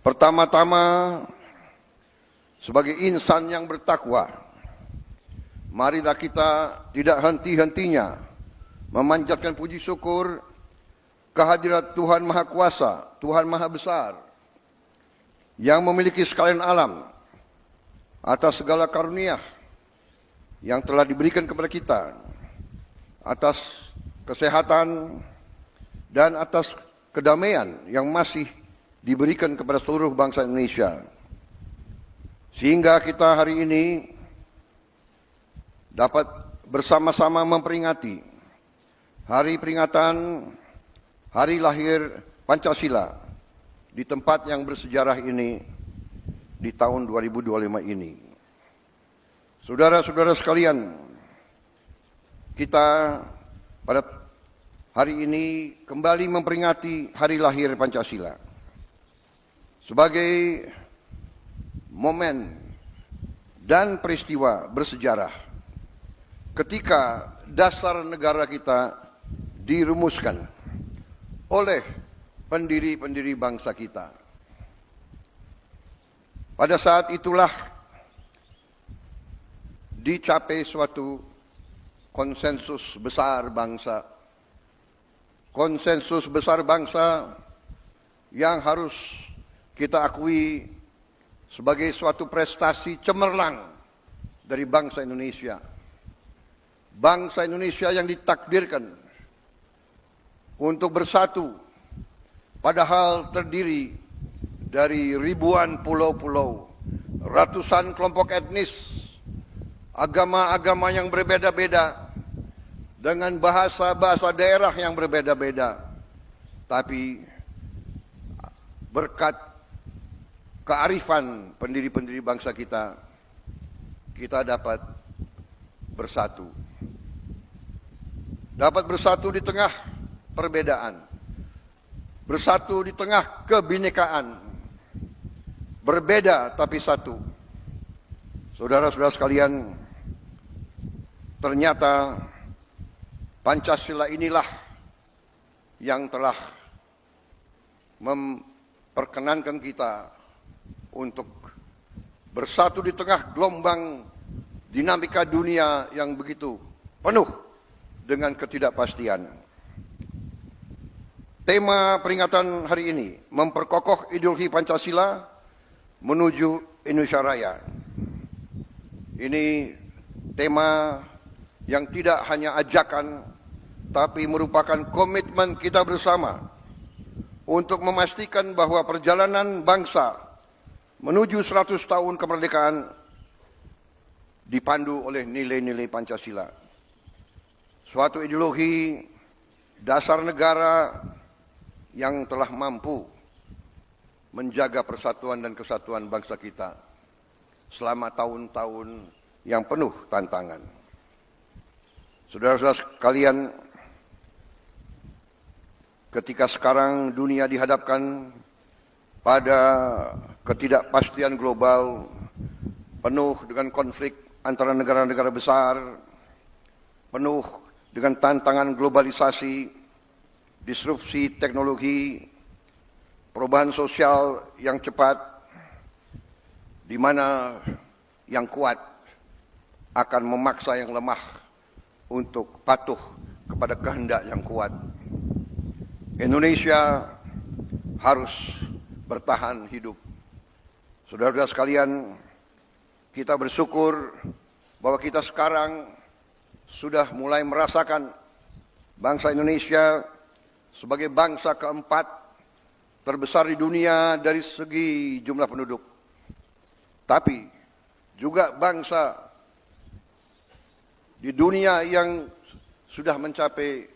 Pertama-tama, sebagai insan yang bertakwa, marilah kita tidak henti-hentinya memanjatkan puji syukur kehadirat Tuhan Maha Kuasa, Tuhan Maha Besar, yang memiliki sekalian alam atas segala karunia yang telah diberikan kepada kita, atas kesehatan dan atas kedamaian yang masih diberikan kepada seluruh bangsa Indonesia. Sehingga kita hari ini dapat bersama-sama memperingati hari peringatan hari lahir Pancasila di tempat yang bersejarah ini di tahun 2025 ini. Saudara-saudara sekalian, kita pada hari ini kembali memperingati hari lahir Pancasila sebagai momen dan peristiwa bersejarah ketika dasar negara kita dirumuskan oleh pendiri-pendiri bangsa kita. Pada saat itulah dicapai suatu konsensus besar bangsa. Konsensus besar bangsa yang harus kita akui sebagai suatu prestasi cemerlang dari bangsa Indonesia. Bangsa Indonesia yang ditakdirkan untuk bersatu, padahal terdiri dari ribuan pulau-pulau, ratusan kelompok etnis, agama-agama yang berbeda-beda, dengan bahasa-bahasa daerah yang berbeda-beda. Tapi berkat kearifan pendiri-pendiri bangsa kita, kita dapat bersatu. Dapat bersatu di tengah perbedaan. Bersatu di tengah kebinekaan. Berbeda tapi satu. Saudara-saudara sekalian, ternyata Pancasila inilah yang telah memperkenankan kita untuk bersatu di tengah gelombang dinamika dunia yang begitu penuh dengan ketidakpastian. Tema peringatan hari ini memperkokoh ideologi Pancasila menuju Indonesia Raya. Ini tema yang tidak hanya ajakan, tapi merupakan komitmen kita bersama untuk memastikan bahwa perjalanan bangsa menuju 100 tahun kemerdekaan dipandu oleh nilai-nilai Pancasila. Suatu ideologi dasar negara yang telah mampu menjaga persatuan dan kesatuan bangsa kita selama tahun-tahun yang penuh tantangan. Saudara-saudara sekalian, ketika sekarang dunia dihadapkan pada ketidakpastian global, penuh dengan konflik antara negara-negara besar, penuh dengan tantangan globalisasi, disrupsi teknologi, perubahan sosial yang cepat, di mana yang kuat akan memaksa yang lemah untuk patuh kepada kehendak yang kuat. Indonesia harus bertahan hidup. Saudara-saudara sekalian, kita bersyukur bahwa kita sekarang sudah mulai merasakan bangsa Indonesia sebagai bangsa keempat terbesar di dunia dari segi jumlah penduduk. Tapi juga bangsa di dunia yang sudah mencapai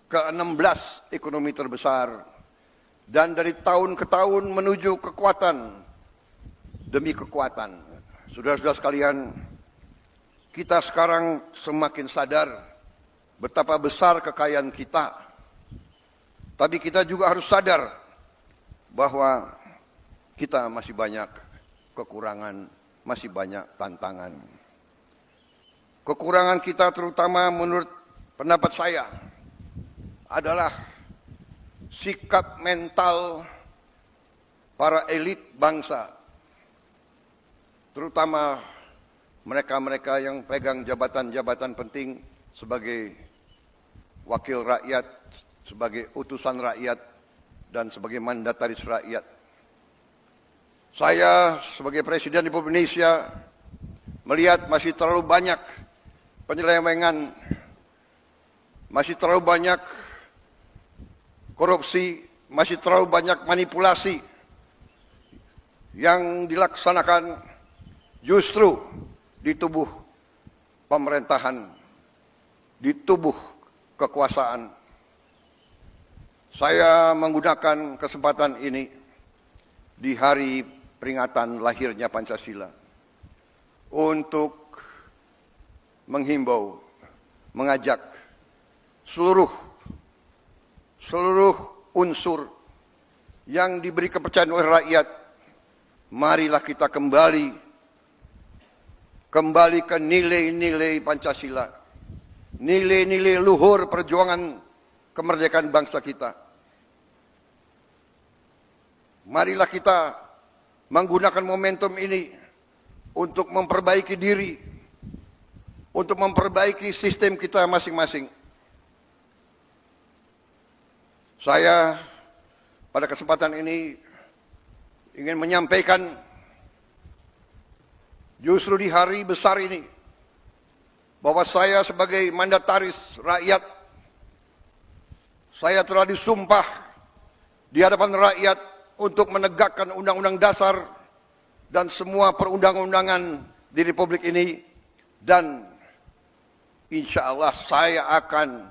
ke-16 ekonomi terbesar, dan dari tahun ke tahun menuju kekuatan demi kekuatan. Saudara-saudara sekalian, kita sekarang semakin sadar betapa besar kekayaan kita. Tapi kita juga harus sadar bahwa kita masih banyak kekurangan, masih banyak tantangan. Kekurangan kita terutama menurut pendapat saya adalah sikap mental para elit bangsa, terutama mereka-mereka yang pegang jabatan-jabatan penting sebagai wakil rakyat, sebagai utusan rakyat, dan sebagai mandataris rakyat. Saya sebagai Presiden Republik Indonesia melihat masih terlalu banyak penyelewengan, masih terlalu banyak korupsi, masih terlalu banyak manipulasi yang dilaksanakan justru di tubuh pemerintahan, di tubuh kekuasaan. Saya menggunakan kesempatan ini di hari peringatan lahirnya Pancasila untuk menghimbau, mengajak seluruh unsur yang diberi kepercayaan oleh rakyat, marilah kita kembali ke nilai-nilai Pancasila, nilai-nilai luhur perjuangan kemerdekaan bangsa kita. Marilah kita menggunakan momentum ini untuk memperbaiki diri, untuk memperbaiki sistem kita masing-masing. Saya pada kesempatan ini ingin menyampaikan justru di hari besar ini bahwa saya sebagai mandataris rakyat, saya telah disumpah di hadapan rakyat untuk menegakkan Undang-Undang Dasar dan semua perundang-undangan di Republik ini, dan insya Allah saya akan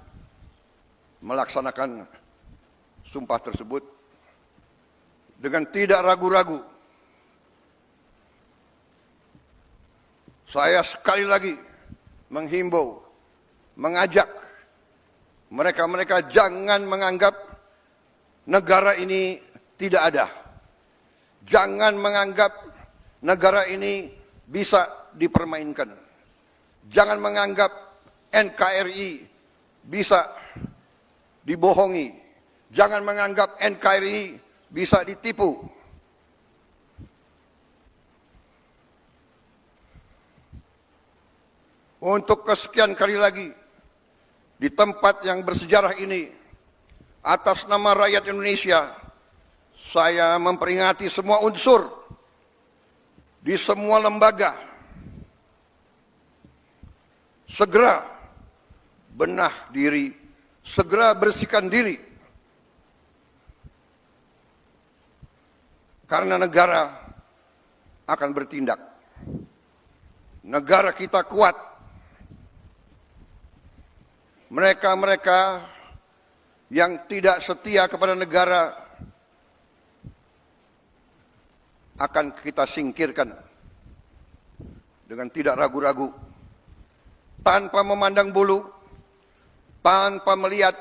melaksanakan sumpah tersebut dengan tidak ragu-ragu. Saya sekali lagi menghimbau, mengajak mereka-mereka jangan menganggap negara ini tidak ada. Jangan menganggap negara ini bisa dipermainkan. Jangan menganggap NKRI bisa dibohongi. Jangan menganggap NKRI bisa ditipu. Untuk kesekian kali lagi, di tempat yang bersejarah ini, atas nama rakyat Indonesia, saya memperingati semua unsur di semua lembaga. Segera benah diri, segera bersihkan diri. Karena negara akan bertindak. Negara kita kuat. Mereka-mereka yang tidak setia kepada negara akan kita singkirkan dengan tidak ragu-ragu, tanpa memandang bulu, tanpa melihat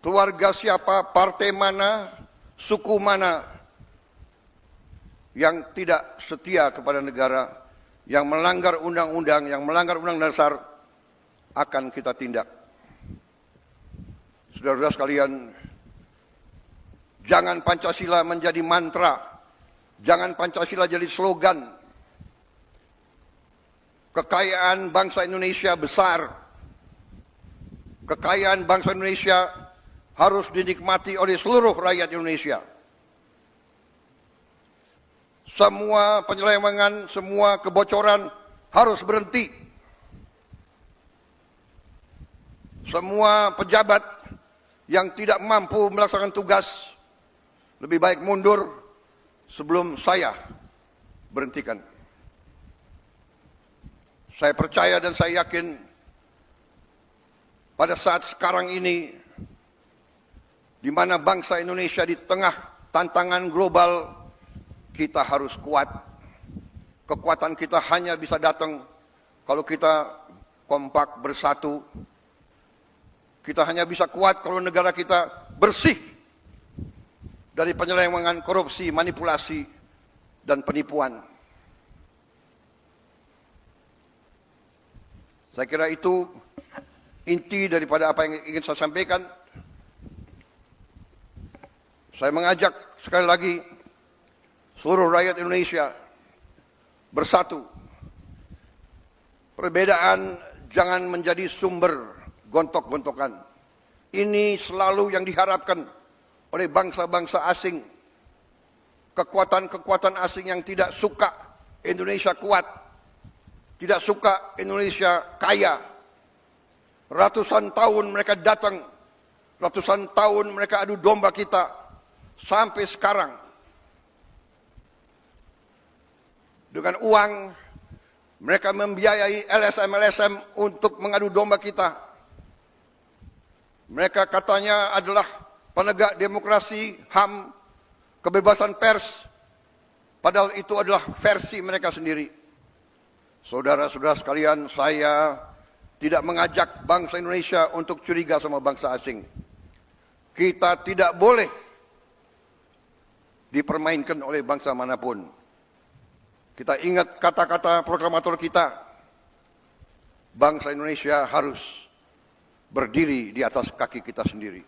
keluarga siapa, partai mana, suku mana yang tidak setia kepada negara, yang melanggar undang-undang, yang melanggar undang-undang dasar, akan kita tindak. Saudara-saudara sekalian, jangan Pancasila menjadi mantra, jangan Pancasila jadi slogan. Kekayaan bangsa Indonesia besar. Kekayaan bangsa Indonesia harus dinikmati oleh seluruh rakyat Indonesia. Semua penyelewengan, semua kebocoran harus berhenti. Semua pejabat yang tidak mampu melaksanakan tugas lebih baik mundur sebelum saya berhentikan. Saya percaya dan saya yakin pada saat sekarang ini, di mana bangsa Indonesia di tengah tantangan global, kita harus kuat. Kekuatan kita hanya bisa datang kalau kita kompak bersatu. Kita hanya bisa kuat kalau negara kita bersih dari penyelewengan, korupsi, manipulasi, dan penipuan. Saya kira itu inti daripada apa yang ingin saya sampaikan. Saya mengajak sekali lagi seluruh rakyat Indonesia bersatu. Perbedaan jangan menjadi sumber gontok-gontokan. Ini selalu yang diharapkan oleh bangsa-bangsa asing. Kekuatan-kekuatan asing yang tidak suka Indonesia kuat, tidak suka Indonesia kaya. Ratusan tahun mereka datang, ratusan tahun mereka adu domba kita, sampai sekarang. Dengan uang, mereka membiayai LSM-LSM untuk mengadu domba kita. Mereka katanya adalah penegak demokrasi, HAM, kebebasan pers. Padahal itu adalah versi mereka sendiri. Saudara-saudara sekalian, saya tidak mengajak bangsa Indonesia untuk curiga sama bangsa asing. Kita tidak boleh dipermainkan oleh bangsa manapun. Kita ingat kata-kata proklamator kita, bangsa Indonesia harus berdiri di atas kaki kita sendiri.